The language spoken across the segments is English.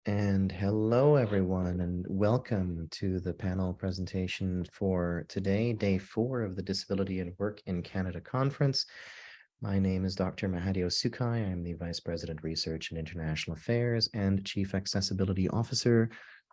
And hello, everyone, and welcome to the panel presentation for today, day 4 of the Disability and Work in Canada Conference. My name is Dr. Mahadio Sukai. I'm the Vice President, Research and International Affairs and Chief Accessibility Officer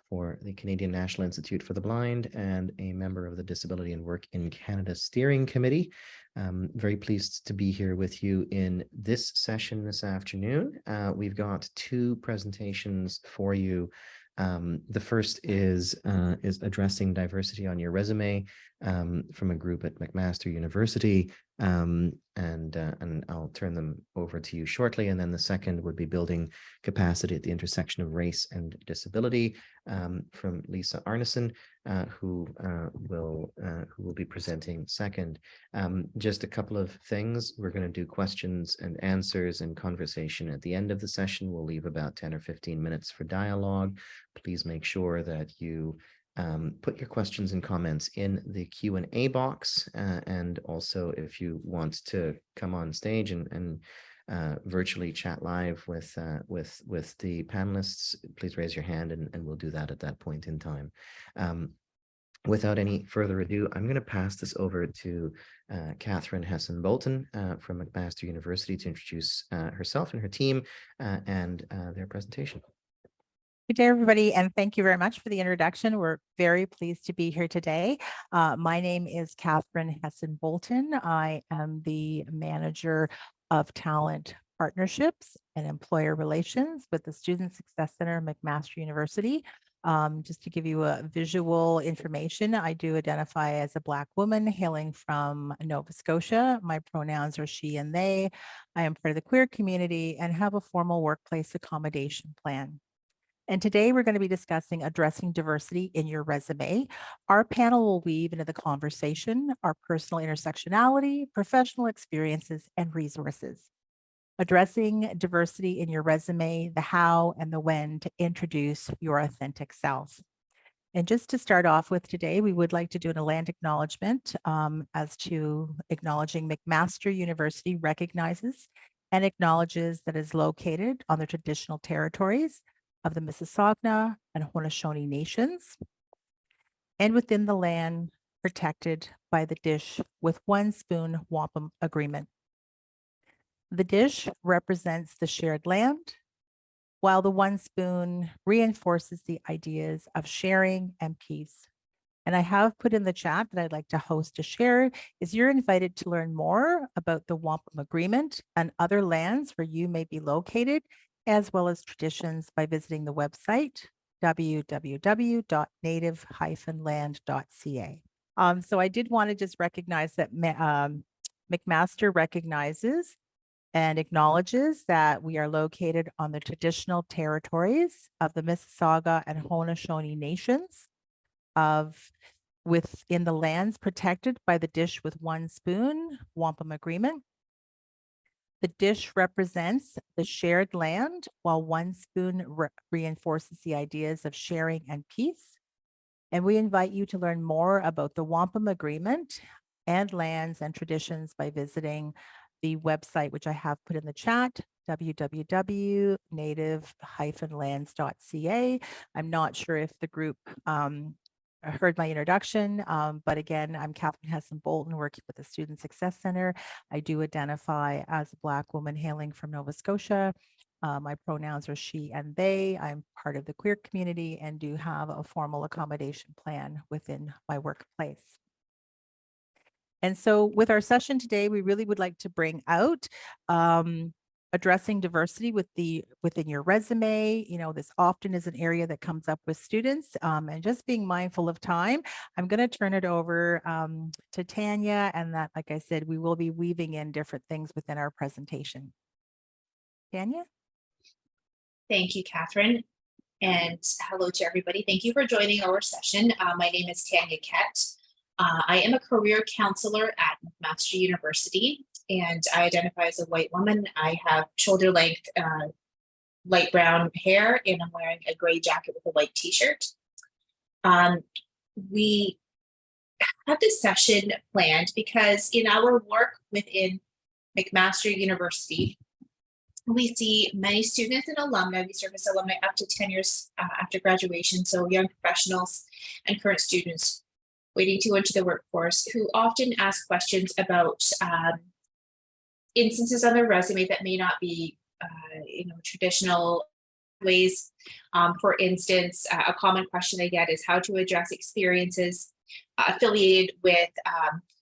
for the Canadian National Institute for the Blind and a member of the Disability and Work in Canada Steering Committee. I'm very pleased to be here with you in this session this afternoon. We've got 2 presentations for you. The first is addressing diversity on your resume from a group at McMaster University, and I'll turn them over to you shortly. And then the second would be building capacity at the intersection of race and disability from Liza Arnason, who will be presenting second. Just a couple of things. We're going to do questions and answers and conversation at the end of the session. We'll leave about 10 or 15 minutes for dialogue. Please make sure that you put your questions and comments in the Q&A box. And also, if you want to come on stage and virtually chat live with the panelists, please raise your hand and we'll do that at that point in time. Without any further ado, I'm going to pass this over to Katherine Hesson-Bolton from McMaster University to introduce herself and her team and their presentation. Good day, everybody, and thank you very much for the introduction. We're very pleased to be here today. My name is Katherine Hesson-Bolton. I am the Manager of Talent Partnerships and Employer Relations with the Student Success Center, McMaster University. Just to give you a visual information, I do identify as a Black woman hailing from Nova Scotia. My pronouns are she and they. I am part of the queer community and have a formal workplace accommodation plan. And today we're going to be discussing addressing diversity in your resume. Our panel will weave into the conversation our personal intersectionality, professional experiences, and resources. Addressing diversity in your resume, the how and the when to introduce your authentic self. And just to start off with today, we would like to do an land acknowledgement as to acknowledging McMaster University recognizes and acknowledges that it is located on the traditional territories of the Mississauga and Haudenosaunee nations, and within the land protected by the Dish with One Spoon Wampum Agreement. The dish represents the shared land, while the one spoon reinforces the ideas of sharing and peace. And I have put in the chat that I'd like to host a share is you're invited to learn more about the Wampum Agreement and other lands where you may be located, as well as traditions by visiting the website www.native-land.ca. So I did want to just recognize that McMaster recognizes and acknowledges that we are located on the traditional territories of the Mississauga and Haudenosaunee nations within the lands protected by the Dish with One Spoon Wampum Agreement. The dish represents the shared land, while One Spoon reinforces the ideas of sharing and peace. And we invite you to learn more about the Wampum Agreement and lands and traditions by visiting the website, which I have put in the chat, www.native-lands.ca. I'm not sure if the group heard my introduction, but again, I'm Katherine Hesson-Bolton, working with the Student Success Center. I do identify as a Black woman hailing from Nova Scotia. My pronouns are she and they. I'm part of the queer community and do have a formal accommodation plan within my workplace. And so with our session today, we really would like to bring out addressing diversity within your resume. You know, this often is an area that comes up with students, and just being mindful of time, I'm going to turn it over to Tanya, and that, like I said, we will be weaving in different things within our presentation. Tanya? Thank you, Katherine, and hello to everybody. Thank you for joining our session. My name is Tanya Kent. I am a career counselor at McMaster University, and I identify as a white woman. I have shoulder length, light brown hair, and I'm wearing a gray jacket with a white t-shirt. We have this session planned because in our work within McMaster University, We see many students and alumni, we service alumni up to 10 years after graduation, so young professionals and current students waiting to enter the workforce who often ask questions about instances on their resume that may not be traditional ways. For instance, a common question I get is how to address experiences affiliated with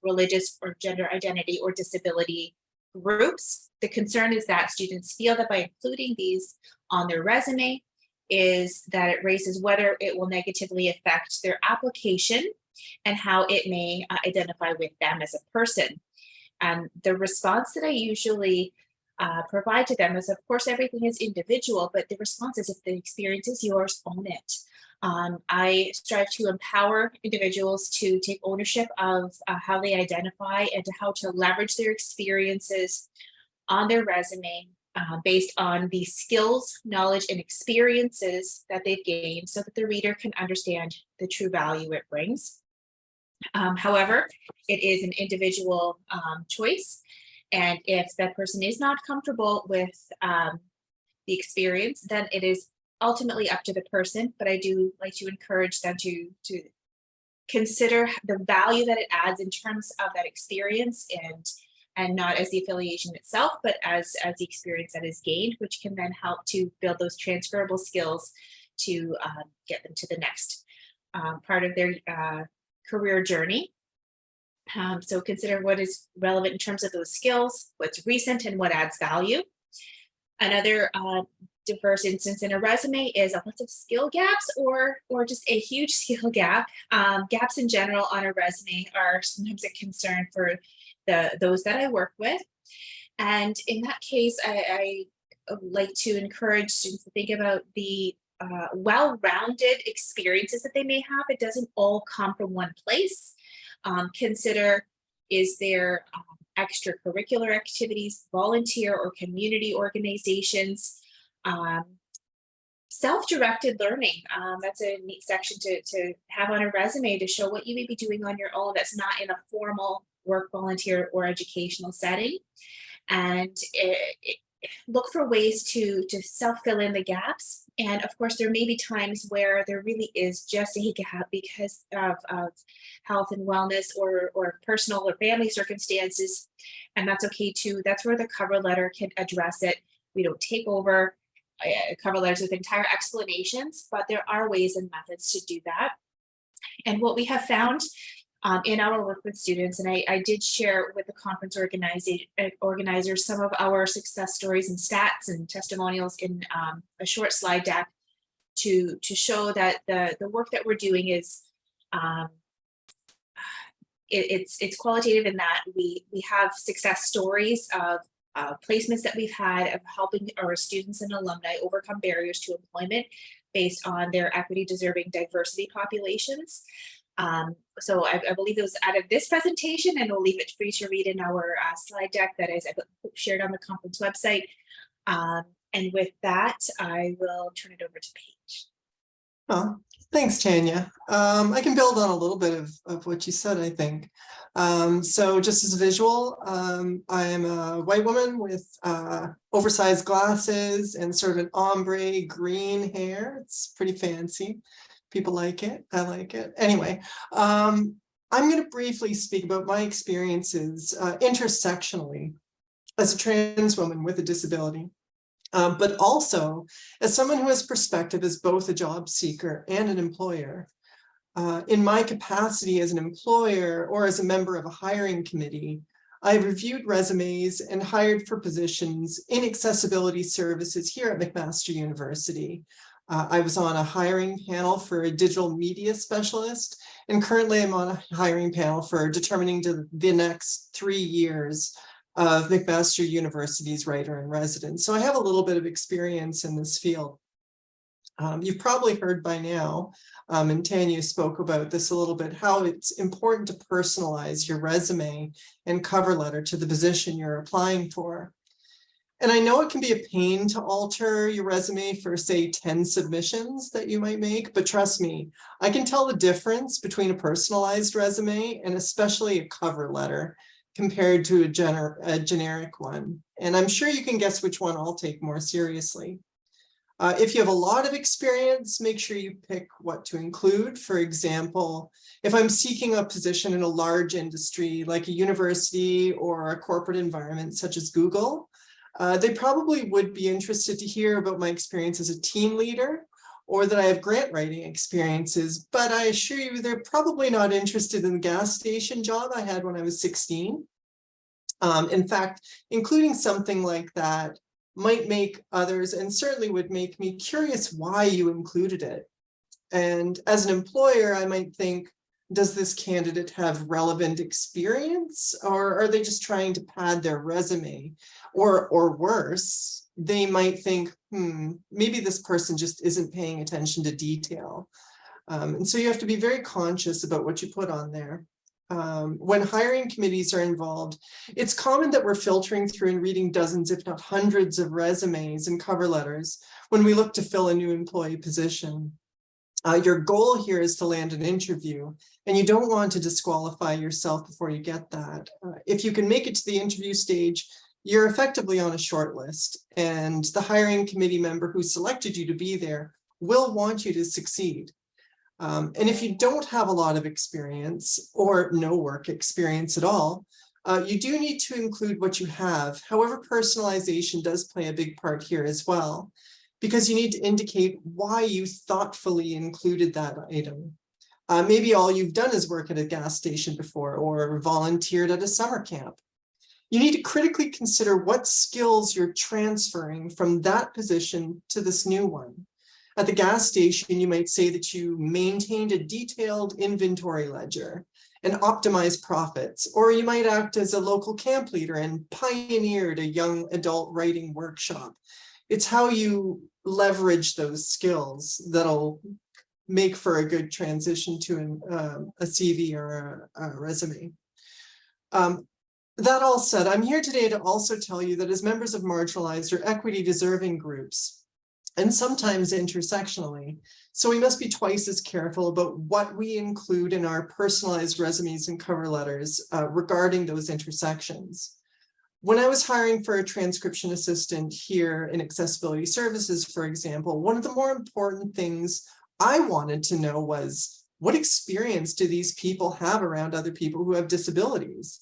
religious or gender identity or disability groups. The concern is that students feel that by including these on their resume is that it raises whether it will negatively affect their application and how it may identify with them as a person. And the response that I usually provide to them is, of course, everything is individual, but the response is, if the experience is yours, own it. I strive to empower individuals to take ownership of how they identify and to how to leverage their experiences on their resume based on the skills, knowledge, and experiences that they've gained so that the reader can understand the true value it brings. However, it is an individual choice. And if that person is not comfortable with the experience, then it is ultimately up to the person. But I do like to encourage them to consider the value that it adds in terms of that experience, and not as the affiliation itself, but as the experience that is gained, which can then help to build those transferable skills to get them to the next part of their career journey. So consider what is relevant in terms of those skills, what's recent, and what adds value. Another diverse instance in a resume is lots of skill gaps or just a huge skill gap. Gaps in general on a resume are sometimes a concern for those that I work with. And in that case, I like to encourage students to think about the well-rounded experiences that they may have. It doesn't all come from one place. Consider, is there extracurricular activities, volunteer or community organizations, self-directed learning. That's a neat section to have on a resume to show what you may be doing on your own that's not in a formal work, volunteer, or educational setting. And look for ways to self-fill in the gaps. And of course, there may be times where there really is just a gap because of health and wellness or personal or family circumstances. And that's okay too. That's where the cover letter can address it. We don't take over cover letters with entire explanations, but there are ways and methods to do that. And what we have found in our work with students, and I did share with the conference organizers some of our success stories and stats and testimonials in a short slide deck to show that the work that we're doing is it's qualitative in that we have success stories of placements that we've had of helping our students and alumni overcome barriers to employment based on their equity deserving diversity populations. So I believe it was out of this presentation, and we'll leave it for you to read in our slide deck that is shared on the conference website. And with that, I will turn it over to Paige. Well, thanks, Tanya. I can build on a little bit of what you said, I think. So just as a visual, I am a white woman with oversized glasses and sort of an ombre green hair. It's pretty fancy. People like it. I like it. Anyway, I'm going to briefly speak about my experiences intersectionally as a trans woman with a disability, but also as someone who has perspective as both a job seeker and an employer. In my capacity as an employer or as a member of a hiring committee, I reviewed resumes and hired for positions in accessibility services here at McMaster University. I was on a hiring panel for a digital media specialist, and currently I'm on a hiring panel for determining the next 3 years of McMaster University's writer in residence. So I have a little bit of experience in this field. You've probably heard by now, and Tanya spoke about this a little bit, how it's important to personalize your resume and cover letter to the position you're applying for. And I know it can be a pain to alter your resume for, say, 10 submissions that you might make, but trust me, I can tell the difference between a personalized resume and especially a cover letter compared to a generic one. And I'm sure you can guess which one I'll take more seriously. If you have a lot of experience, make sure you pick what to include. For example, if I'm seeking a position in a large industry like a university or a corporate environment such as Google, they probably would be interested to hear about my experience as a team leader, or that I have grant writing experiences, but I assure you they're probably not interested in the gas station job I had when I was 16. In fact, including something like that might make others, and certainly would make me, curious why you included it. And as an employer, I might think, does this candidate have relevant experience, or are they just trying to pad their resume? Or worse, they might think, maybe this person just isn't paying attention to detail. And so you have to be very conscious about what you put on there. When hiring committees are involved, it's common that we're filtering through and reading dozens, if not hundreds, of resumes and cover letters when we look to fill a new employee position. Your goal here is to land an interview, and you don't want to disqualify yourself before you get that. If you can make it to the interview stage, you're effectively on a short list, and the hiring committee member who selected you to be there will want you to succeed. And if you don't have a lot of experience or no work experience at all, you do need to include what you have. However, personalization does play a big part here as well, because you need to indicate why you thoughtfully included that item. Maybe all you've done is work at a gas station before, or volunteered at a summer camp. You need to critically consider what skills you're transferring from that position to this new one. At the gas station, you might say that you maintained a detailed inventory ledger and optimized profits, or you might act as a local camp leader and pioneered a young adult writing workshop. It's how you leverage those skills that'll make for a good transition to a CV or a resume. That all said, I'm here today to also tell you that as members of marginalized or equity deserving groups, and sometimes intersectionally, so we must be twice as careful about what we include in our personalized resumes and cover letters regarding those intersections. When I was hiring for a transcription assistant here in Accessibility Services, for example, one of the more important things I wanted to know was, what experience do these people have around other people who have disabilities?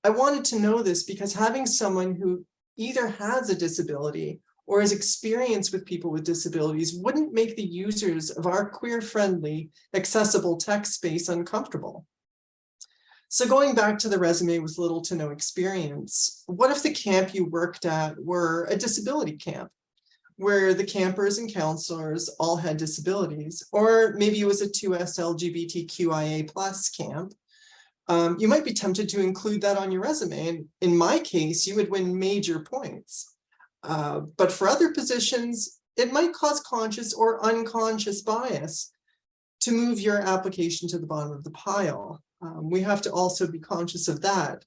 I wanted to know this because having someone who either has a disability or has experience with people with disabilities wouldn't make the users of our queer-friendly, accessible text space uncomfortable. So going back to the resume with little to no experience, what if the camp you worked at were a disability camp, where the campers and counselors all had disabilities? Or maybe it was a 2S LGBTQIA+ camp. You might be tempted to include that on your resume, and in my case, you would win major points. But for other positions, it might cause conscious or unconscious bias to move your application to the bottom of the pile. We have to also be conscious of that.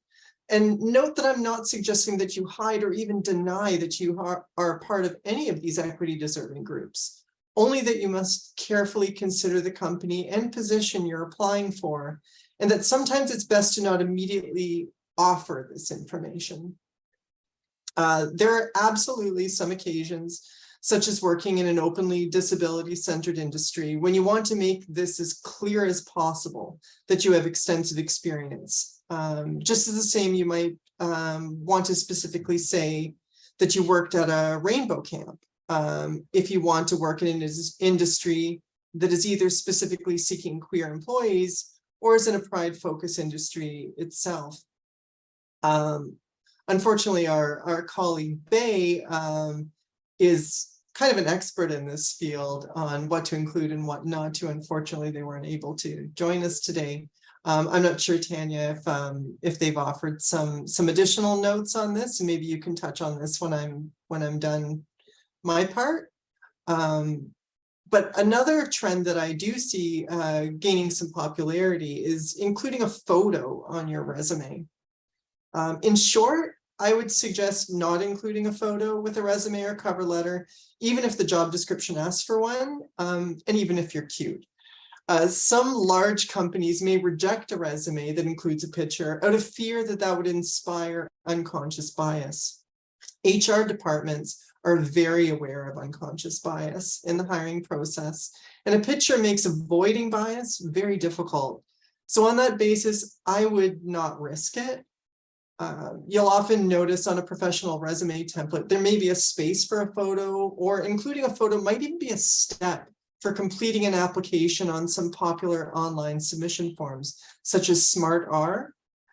And note that I'm not suggesting that you hide or even deny that you are part of any of these equity deserving groups, only that you must carefully consider the company and position you're applying for, and that sometimes it's best to not immediately offer this information. There are absolutely some occasions, such as working in an openly disability-centered industry, when you want to make this as clear as possible that you have extensive experience. Just as the same, you might want to specifically say that you worked at a rainbow camp, if you want to work in an industry that is either specifically seeking queer employees or is in a pride focus industry itself. Unfortunately, our colleague Bay is kind of an expert in this field on what to include and what not to. Unfortunately, they weren't able to join us today. I'm not sure, Tanya, if they've offered some additional notes on this, and maybe you can touch on this when I'm done my part. But another trend that I do see gaining some popularity is including a photo on your resume. In short, I would suggest not including a photo with a resume or cover letter, even if the job description asks for one, and even if you're cute. Some large companies may reject a resume that includes a picture out of fear that that would inspire unconscious bias. HR departments are very aware of unconscious bias in the hiring process, and a picture makes avoiding bias very difficult. So on that basis, I would not risk it. You'll often notice on a professional resume template, there may be a space for a photo, or including a photo might even be a step for completing an application on some popular online submission forms, such as SmartR.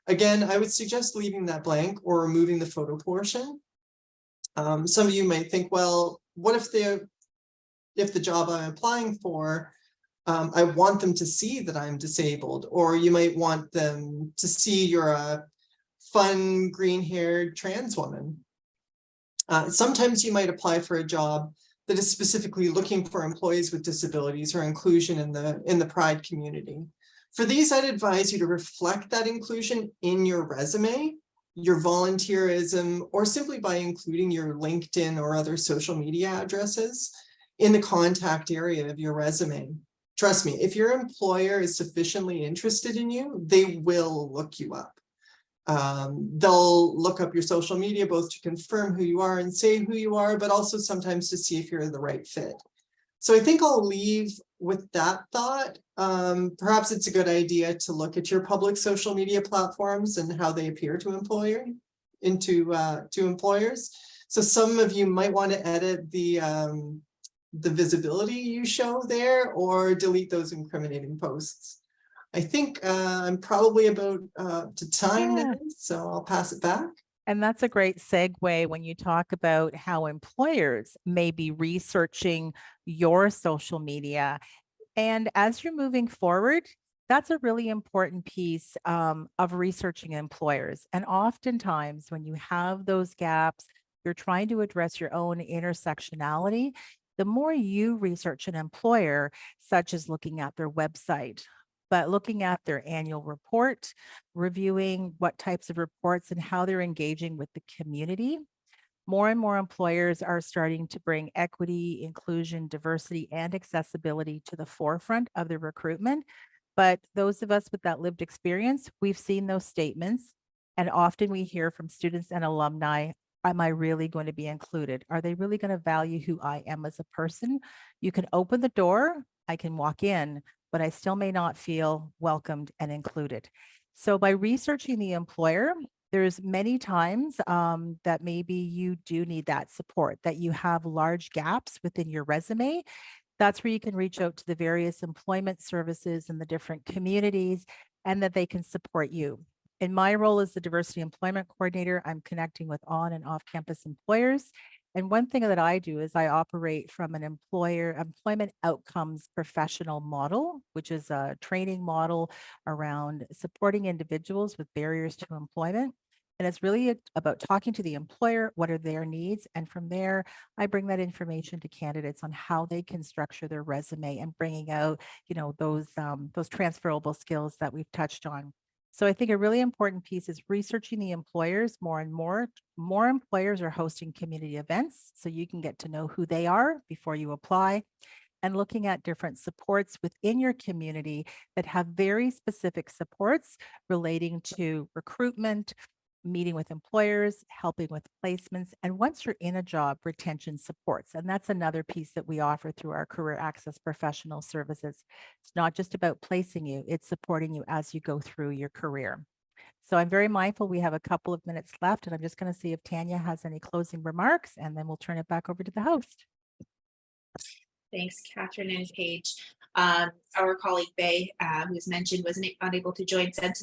Again, I would suggest leaving that blank or removing the photo portion. Some of you might think, well, what if the job I'm applying for, I want them to see that I'm disabled, or you might want them to see you're a fun green-haired trans woman. Sometimes you might apply for a job that is specifically looking for employees with disabilities or inclusion in the Pride community. For these, I'd advise you to reflect that inclusion in your resume, your volunteerism, or simply by including your LinkedIn or other social media addresses in the contact area of your resume. Trust me, if your employer is sufficiently interested in you, they will look you up. They'll look up your social media, both to confirm who you are and say who you are, but also sometimes to see if you're the right fit. So I think I'll leave with that thought. Perhaps it's a good idea to look at your public social media platforms and how they appear to employers. So some of you might want to edit the visibility you show there, or delete those incriminating posts. I think I'm probably about to time now, so I'll pass it back. And that's a great segue when you talk about how employers may be researching your social media. And as you're moving forward, that's a really important piece of researching employers. And oftentimes when you have those gaps, you're trying to address your own intersectionality. The more you research an employer, such as looking at their website, but looking at their annual report, reviewing what types of reports and how they're engaging with the community. More and more employers are starting to bring equity, inclusion, diversity, and accessibility to the forefront of their recruitment. But those of us with that lived experience, we've seen those statements, and often we hear from students and alumni, am I really going to be included? Are they really going to value who I am as a person? You can open the door, I can walk in, but I still may not feel welcomed and included. So by researching the employer, there's many times that maybe you do need that support, that you have large gaps within your resume. That's where you can reach out to the various employment services in the different communities, and that they can support you. In my role as the Diversity Employment Coordinator, I'm connecting with on and off-campus employers. And one thing that I do is I operate from an employment outcomes professional model, which is a training model around supporting individuals with barriers to employment. And it's really about talking to the employer, what are their needs? And from there, I bring that information to candidates on how they can structure their resume and bringing out, those transferable skills that we've touched on. So I think a really important piece is researching the employers more and more. More employers are hosting community events, so you can get to know who they are before you apply, and looking at different supports within your community that have very specific supports relating to recruitment, meeting with employers, helping with placements, and once you're in a job, retention supports. And that's another piece that we offer through our career access professional services. It's not just about placing you, it's supporting you as you go through your career. So I'm very mindful we have a couple of minutes left, and I'm just going to see if Tanya has any closing remarks, and then we'll turn it back over to the host. Thanks, Katherine and Paige. Our colleague Bay, who's mentioned, wasn't unable to join, sent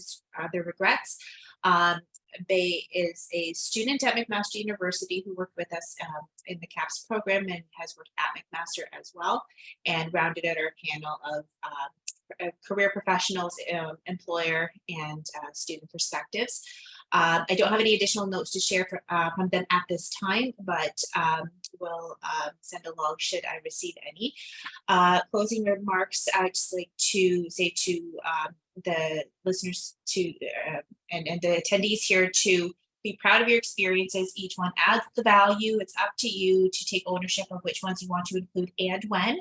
their regrets. Bay is a student at McMaster University who worked with us in the CAPS program and has worked at McMaster as well, and rounded out our panel of career professionals, employer, and student perspectives. I don't have any additional notes to share from them at this time, but will send along should I receive any. Closing remarks, I'd just like to say to the listeners and the attendees here to be proud of your experiences. Each one adds the value. It's up to you to take ownership of which ones you want to include and when.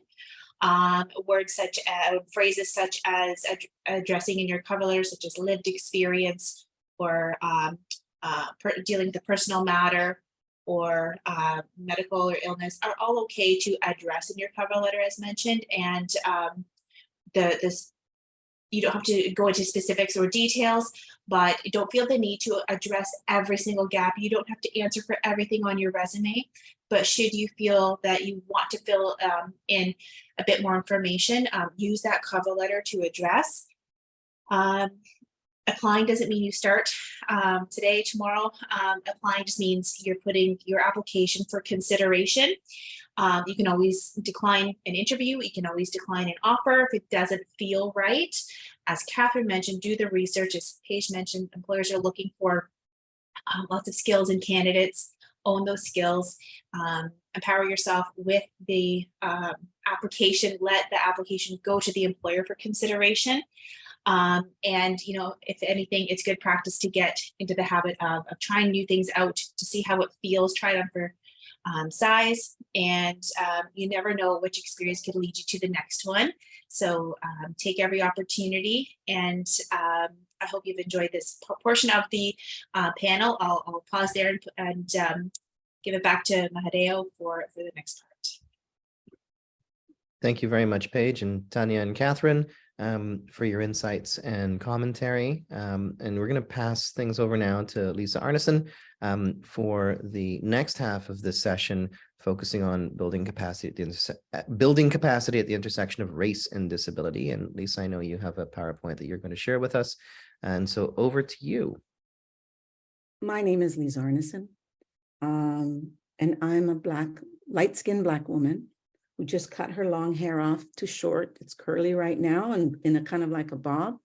Words such as phrases such as addressing in your cover letter, such as lived experience, or dealing with a personal matter, or medical or illness are all okay to address in your cover letter as mentioned. And you don't have to go into specifics or details, but you don't feel the need to address every single gap. You don't have to answer for everything on your resume, but should you feel that you want to fill in a bit more information, use that cover letter to address. Applying doesn't mean you start today, tomorrow. Applying just means you're putting your application for consideration. You can always decline an interview. You can always decline an offer if it doesn't feel right. As Katherine mentioned, do the research. As Paige mentioned, employers are looking for lots of skills in candidates. Own those skills. Empower yourself with the application. Let the application go to the employer for consideration. And, you know, if anything, it's good practice to get into the habit of trying new things out to see how it feels. Try it on for size, and you never know which experience could lead you to the next one. So take every opportunity, and I hope you've enjoyed this portion of the panel. I'll pause there and give it back to Mahadeo for the next part. Thank you very much, Paige and Tanya and Katherine, for your insights and commentary. And we're going to pass things over now to Liza Arnason for the next half of this session, focusing on building capacity at the intersection of race and disability. And Lisa, I know you have a PowerPoint that you're going to share with us. And so over to you. My name is Liza Arnason, and I'm a light-skinned Black woman who just cut her long hair off to short. It's curly right now and in a kind of like a bob.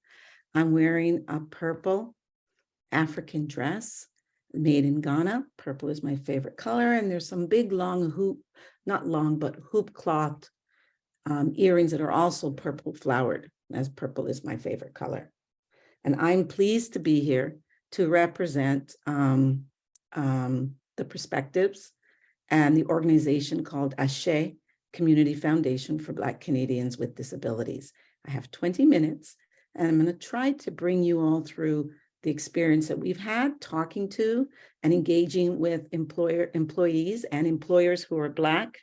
I'm wearing a purple African dress made in Ghana. Purple is my favorite color. And there's some big long hoop, not long, but hoop cloth earrings that are also purple flowered, as purple is my favorite color. And I'm pleased to be here to represent the perspectives and the organization called ASHA, Community Foundation for Black Canadians with Disabilities. I have 20 minutes, and I'm going to try to bring you all through the experience that we've had talking to and engaging with employees and employers who are Black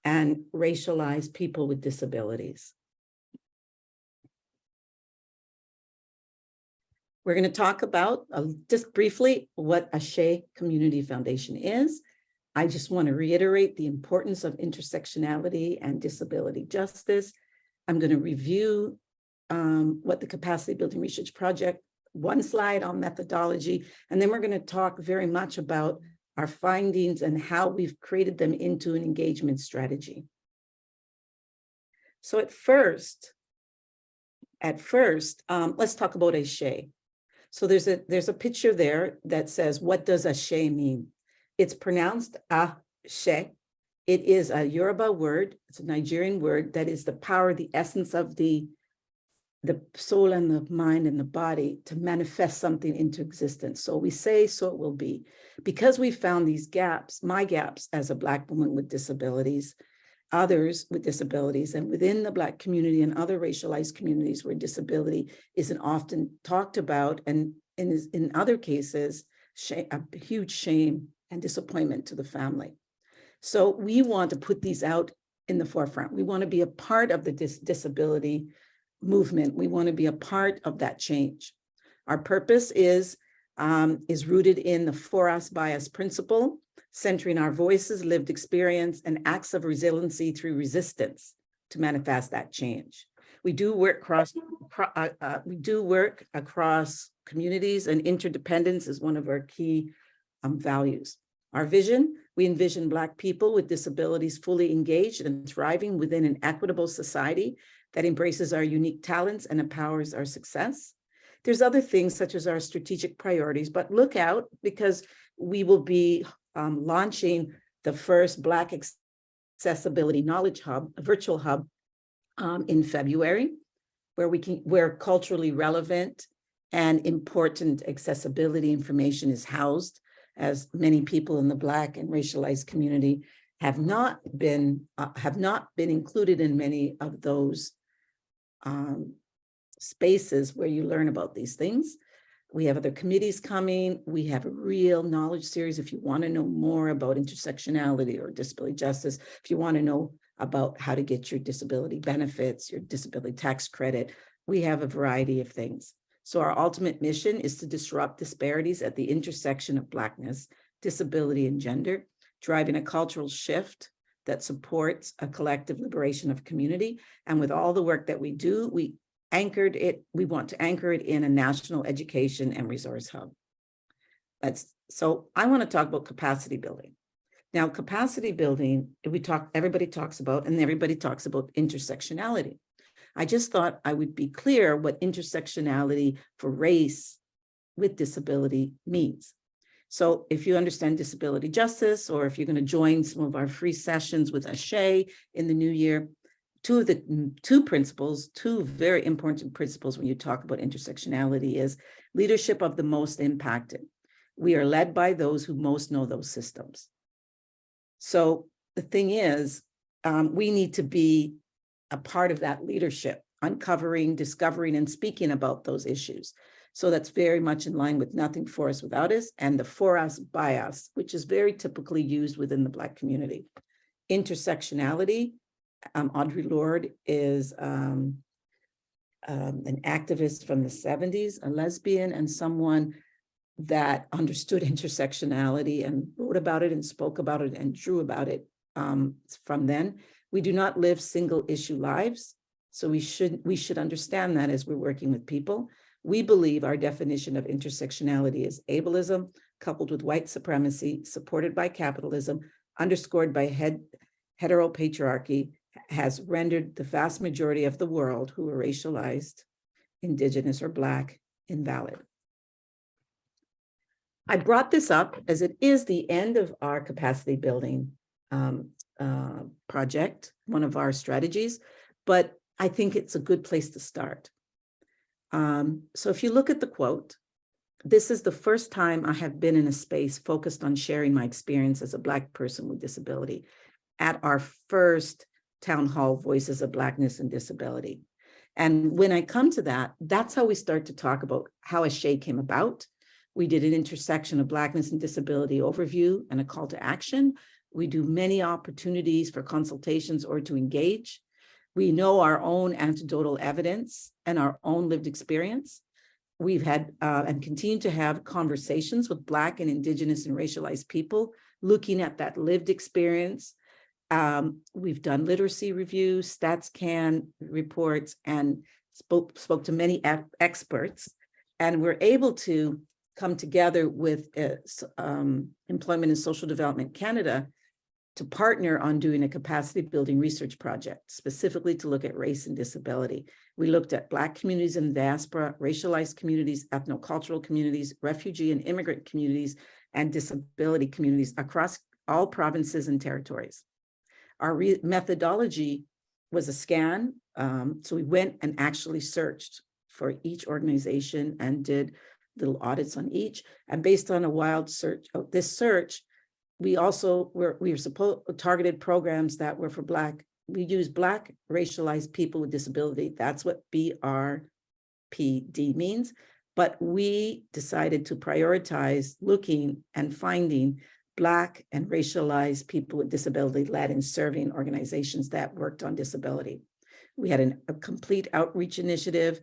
and racialized people with disabilities. We're going to talk about, just briefly, what ASHA Community Foundation is. I just want to reiterate the importance of intersectionality and disability justice. I'm going to review what the Capacity Building Research Project, one slide on methodology, and then we're going to talk very much about our findings and how we've created them into an engagement strategy. So at first, let's talk about ASHA. So there's a picture there that says, what does ASHA mean? It's pronounced ASHA. It is a Yoruba word. It's a Nigerian word that is the power, the essence of the soul and the mind and the body to manifest something into existence. So we say, so it will be. Because we found these gaps, my gaps as a Black woman with disabilities, others with disabilities, and within the Black community and other racialized communities where disability isn't often talked about, and is in other cases, a huge shame and disappointment to the family. So we want to put these out in the forefront. We want to be a part of the disability movement. We want to be a part of that change. Our purpose is rooted in the for us, by us principle, centering our voices, lived experience, and acts of resiliency through resistance to manifest that change. We do work across communities, and interdependence is one of our key values. Our vision, we envision Black people with disabilities fully engaged and thriving within an equitable society that embraces our unique talents and empowers our success. There's other things such as our strategic priorities, but look out, because we will be launching the first Black Accessibility Knowledge Hub, a virtual hub, in February, where culturally relevant and important accessibility information is housed, as many people in the Black and racialized community have not been included in many of those spaces where you learn about these things. We have other committees coming. We have a real knowledge series. If you want to know more about intersectionality or disability justice, if you want to know about how to get your disability benefits, your disability tax credit, we have a variety of things. So our ultimate mission is to disrupt disparities at the intersection of Blackness, disability, and gender, driving a cultural shift that supports a collective liberation of community. And with all the work that we do, we want to anchor it in a national education and resource hub. So I want to talk about capacity building. Now, capacity building, everybody talks about intersectionality. I just thought I would be clear what intersectionality for race with disability means. So if you understand disability justice, or if you're going to join some of our free sessions with ASHA in the new year, two very important principles when you talk about intersectionality is leadership of the most impacted. We are led by those who most know those systems. So the thing is, we need to be a part of that leadership, uncovering, discovering, and speaking about those issues. So that's very much in line with nothing for us without us, and the for us, by us, which is very typically used within the Black community. Intersectionality, Audre Lorde is an activist from the 70s, a lesbian, and someone that understood intersectionality and wrote about it and spoke about it and drew about it from then. We do not live single issue lives. So we should understand that as we're working with people. We believe our definition of intersectionality is ableism coupled with white supremacy, supported by capitalism, underscored by heteropatriarchy, has rendered the vast majority of the world who are racialized, Indigenous, or Black invalid. I brought this up as it is the end of our capacity building project, one of our strategies, but I think it's a good place to start. So if you look at the quote, this is the first time I have been in a space focused on sharing my experience as a Black person with disability at our first town hall, Voices of Blackness and Disability. And when I come to that, that's how we start to talk about how ASHA came about. We did an intersection of Blackness and disability overview and a call to action. We do many opportunities for consultations or to engage. We know our own anecdotal evidence and our own lived experience. We've had and continue to have conversations with Black and Indigenous and racialized people, looking at that lived experience. We've done literacy reviews, StatsCan reports, and spoke to many experts. And we're able to come together with Employment and Social Development Canada to partner on doing a capacity building research project, specifically to look at race and disability. We looked at Black communities in the diaspora, racialized communities, ethnocultural communities, refugee and immigrant communities, and disability communities across all provinces and territories. Our methodology was a scan. So we went and actually searched for each organization and did little audits on each. And based on a wild search, this search, we also targeted programs that were for Black. We use Black racialized people with disability. That's what BRPD means. But we decided to prioritize looking and finding Black and racialized people with disability led and serving organizations that worked on disability. We had a complete outreach initiative,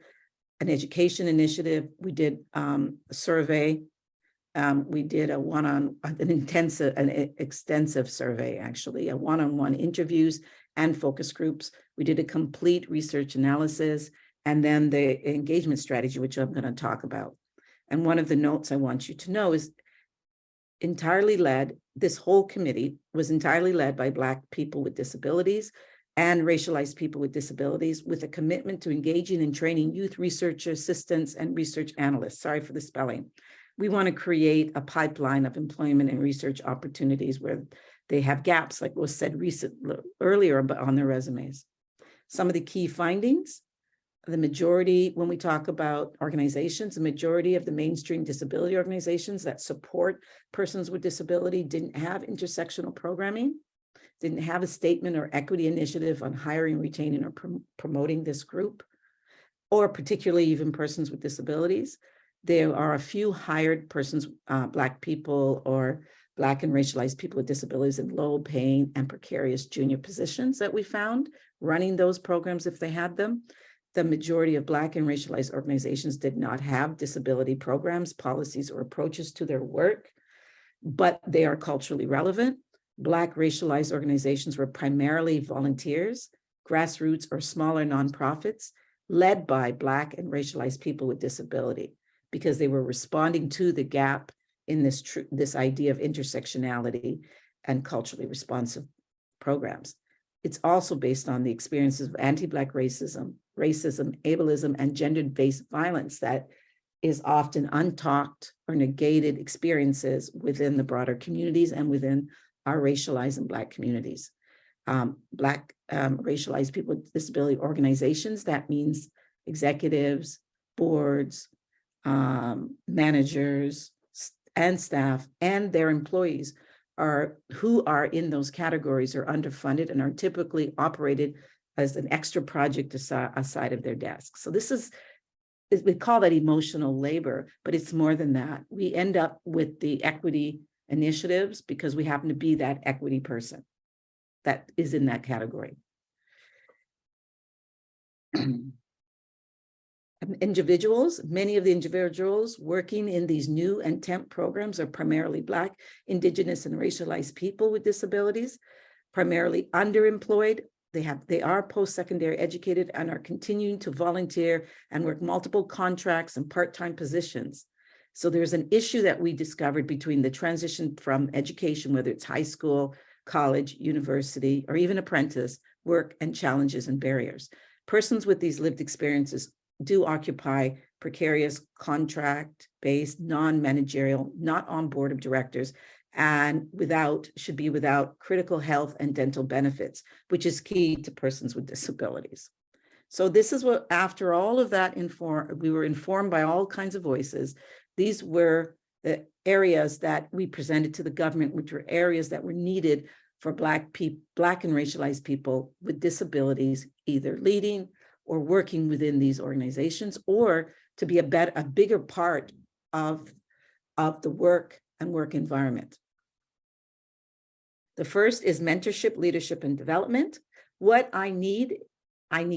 an education initiative. We did a survey. We did an extensive survey, actually, a one-on-one interviews and focus groups. We did a complete research analysis, and then the engagement strategy, which I'm going to talk about. And one of the notes I want you to know is this whole committee was entirely led by Black people with disabilities and racialized people with disabilities, with a commitment to engaging and training youth research assistants and research analysts. Sorry for the spelling. We want to create a pipeline of employment and research opportunities where they have gaps, like was said earlier on their resumes. Some of the key findings, the majority, when we talk about organizations, the majority of the mainstream disability organizations that support persons with disability didn't have intersectional programming, didn't have a statement or equity initiative on hiring, retaining, or promoting this group, or particularly even persons with disabilities. There are a few hired persons, Black people or Black and racialized people with disabilities in low paying and precarious junior positions that we found running those programs if they had them. The majority of Black and racialized organizations did not have disability programs, policies, or approaches to their work, but they are culturally relevant. Black racialized organizations were primarily volunteers, grassroots, or smaller nonprofits led by Black and racialized people with disability, because they were responding to the gap in this idea of intersectionality and culturally responsive programs. It's also based on the experiences of anti-Black racism, ableism, and gender-based violence that is often untalked or negated experiences within the broader communities and within our racialized and Black communities. Black racialized people with disability organizations, that means executives, boards, managers, and staff, and their employees who are in those categories are underfunded and are typically operated as an extra project aside of their desk. So this is, we call that emotional labor, but it's more than that. We end up with the equity initiatives because we happen to be that equity person that is in that category. Many of the individuals working in these new and temp programs are primarily Black, Indigenous, and racialized people with disabilities, primarily underemployed. They are post-secondary educated and are continuing to volunteer and work multiple contracts and part-time positions. So there's an issue that we discovered between the transition from education, whether it's high school, college, university, or even apprentice work, and challenges and barriers. Persons with these lived experiences do occupy precarious, contract-based, non-managerial, not on board of directors, and should be without critical health and dental benefits, which is key to persons with disabilities. So this is what, after all of that, we were informed by all kinds of voices. These were the areas that we presented to the government, which were areas that were needed for Black and racialized people with disabilities, either leading or working within these organizations, or to be a bigger part of the work and work environment. The first is mentorship, leadership, and development. What I need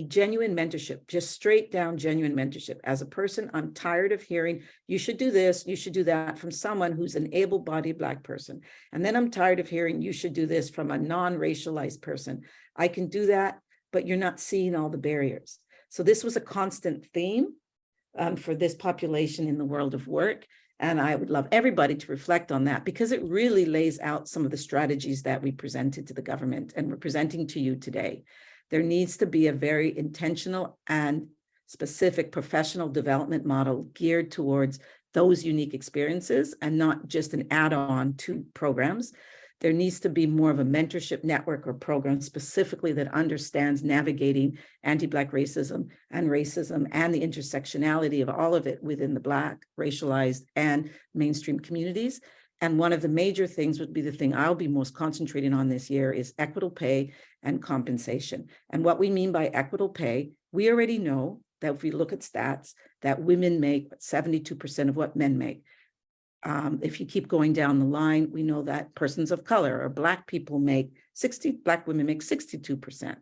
genuine mentorship, just straight down genuine mentorship. As a person, I'm tired of hearing, you should do this, you should do that from someone who's an able-bodied Black person. And then I'm tired of hearing, you should do this from a non-racialized person. I can do that, but you're not seeing all the barriers. So this was a constant theme for this population in the world of work. And I would love everybody to reflect on that, because it really lays out some of the strategies that we presented to the government and we're presenting to you today. There needs to be a very intentional and specific professional development model geared towards those unique experiences and not just an add-on to programs. There needs to be more of a mentorship network or program specifically that understands navigating anti-Black racism and the intersectionality of all of it within the Black, racialized, and mainstream communities. And one of the major things would be the thing I'll be most concentrating on this year is equitable pay and compensation. And what we mean by equitable pay, we already know that if we look at stats, that women make 72% of what men make. If you keep going down the line, we know that persons of color or Black people Black women make 62%.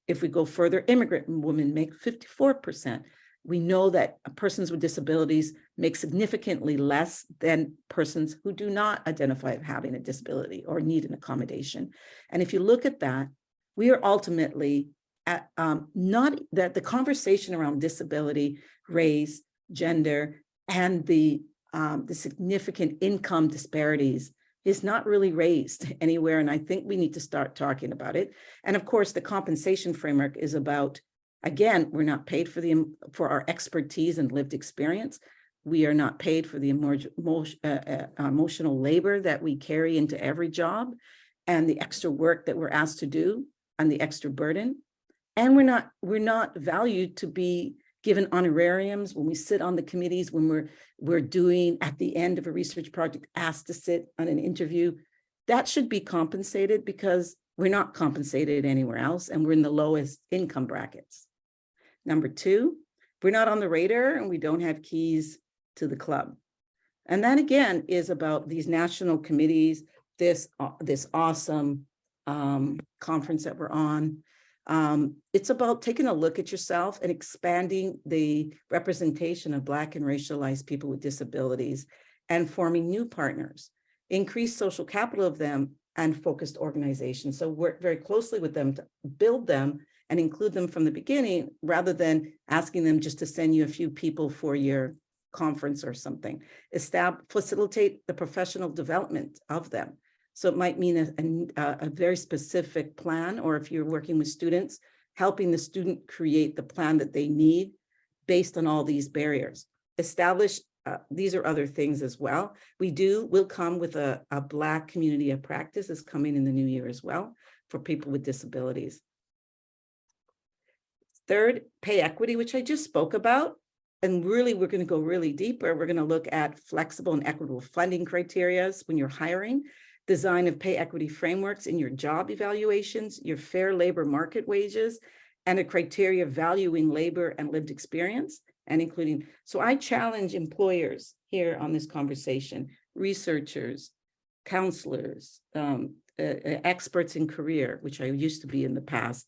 If we go further, immigrant women make 54%. We know that persons with disabilities make significantly less than persons who do not identify as having a disability or need an accommodation. And if you look at that, we are ultimately at not that the conversation around disability, race, gender, and the significant income disparities is not really raised anywhere. And I think we need to start talking about it. And of course, the compensation framework is about, again, we're not paid for our expertise and lived experience. We are not paid for the emotional labor that we carry into every job and the extra work that we're asked to do and the extra burden. And we're not valued to be given honorariums when we sit on the committees, when we're doing at the end of a research project, asked to sit on an interview. That should be compensated because we're not compensated anywhere else and we're in the lowest income brackets. Number two, we're not on the radar and we don't have keys to the club. And that again is about these national committees, this awesome conference that we're on. It's about taking a look at yourself and expanding the representation of Black and racialized people with disabilities and forming new partners, increase social capital of them, and focused organizations. So work very closely with them to build them and include them from the beginning, rather than asking them just to send you a few people for your conference or something. Facilitate the professional development of them. So it might mean a very specific plan, or if you're working with students, helping the student create the plan that they need based on all these barriers. Establish, these are other things as well. We'll come with a Black community of practice is coming in the new year as well for people with disabilities. Third, pay equity, which I just spoke about. And really, we're going to go really deeper. We're going to look at flexible and equitable funding criteria when you're hiring, design of pay equity frameworks in your job evaluations, your fair labor market wages, and a criteria valuing labor and lived experience, and including, so I challenge employers here on this conversation, researchers, counselors, experts in career, which I used to be in the past.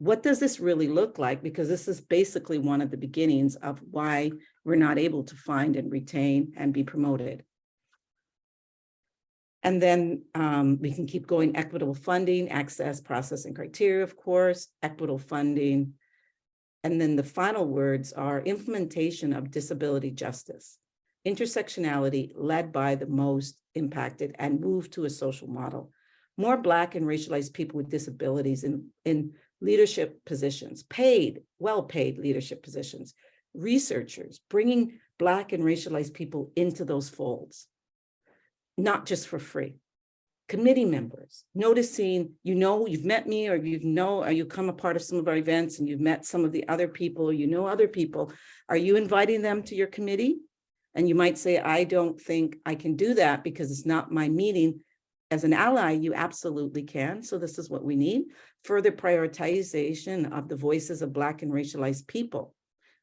What does this really look like? Because this is basically one of the beginnings of why we're not able to find and retain and be promoted. And then we can keep going. Equitable funding, access, process, and criteria, of course, equitable funding. And then the final words are implementation of disability justice, intersectionality led by the most impacted, and move to a social model. More Black and racialized people with disabilities in leadership positions, well-paid leadership positions, researchers, bringing Black and racialized people into those folds, not just for free. Committee members, noticing, you've met me, or you come a part of some of our events and you've met some of the other people, or other people, are you inviting them to your committee? And you might say, I don't think I can do that because it's not my meeting. As an ally, you absolutely can. So this is what we need. Further prioritization of the voices of Black and racialized people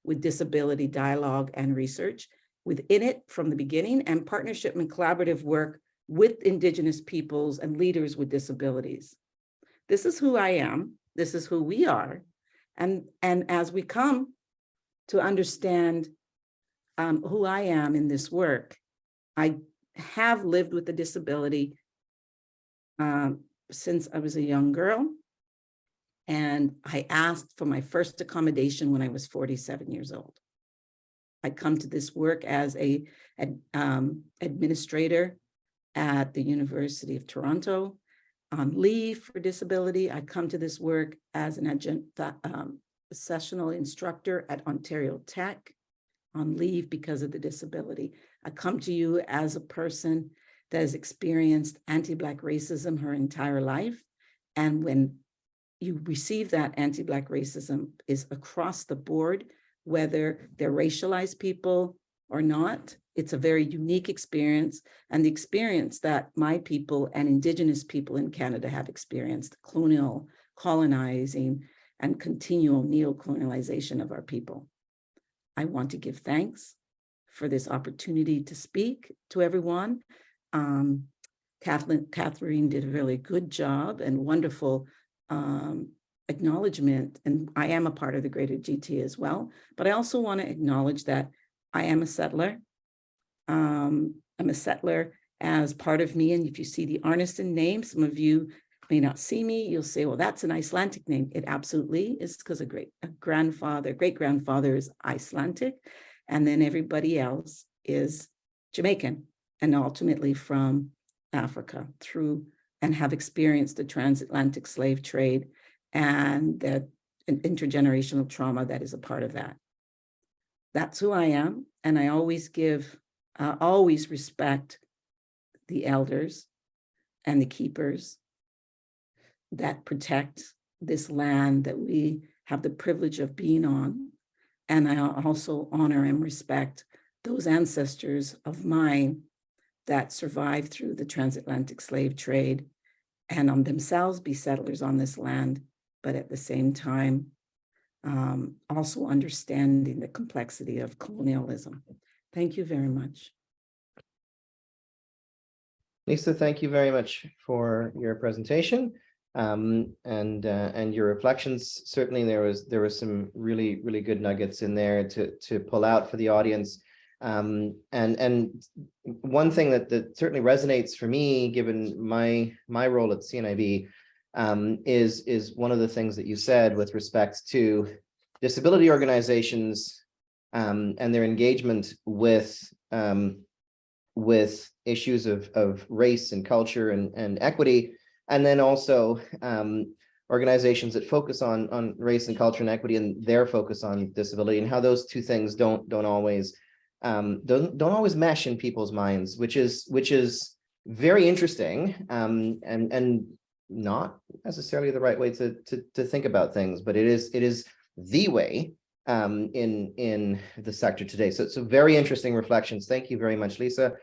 with disability dialogue and research within it from the beginning, and partnership and collaborative work with Indigenous peoples and leaders with disabilities. This is who I am. This is who we are. And as we come to understand who I am in this work, I have lived with a disability since I was a young girl. And I asked for my first accommodation when I was 47 years old. I come to this work as an administrator at the University of Toronto on leave for disability. I come to this work as an sessional instructor at Ontario Tech on leave because of the disability. I come to you as a person that has experienced anti-Black racism her entire life. And when you receive that anti-Black racism is across the board, whether they're racialized people or not, it's a very unique experience, and the experience that my people and Indigenous people in Canada have experienced, colonial, colonizing, and continual neo-colonialization of our people. I want to give thanks for this opportunity to speak to everyone. Katherine did a really good job and wonderful acknowledgement, and I am a part of the greater GT as well, but I also want to acknowledge that I am a settler. I'm a settler as part of me, and if you see the Arneson name, some of you may not see me, you'll say, well, that's an Icelandic name. It absolutely is, because a great-grandfather is Icelandic, and then everybody else is Jamaican, and ultimately from Africa through, and have experienced the transatlantic slave trade and the intergenerational trauma that is a part of that. That's who I am, and I always always respect the elders and the keepers that protect this land that we have the privilege of being on. And I also honor and respect those ancestors of mine that survived through the transatlantic slave trade and on themselves be settlers on this land, but at the same time, also understanding the complexity of colonialism. Thank you very much. Lisa, thank you very much for your presentation and your reflections. Certainly, there was some really good nuggets in there to pull out for the audience. And one thing that certainly resonates for me, given my role at CNIB, is one of the things that you said with respect to disability organizations and their engagement with issues of race and culture and equity, and then also organizations that focus on race and culture and equity and their focus on disability, and how those two things don't always mesh in people's minds, which is very interesting and not necessarily the right way to think about things, but it is the way in the sector today. So very interesting reflections. Thank you very much, Lisa.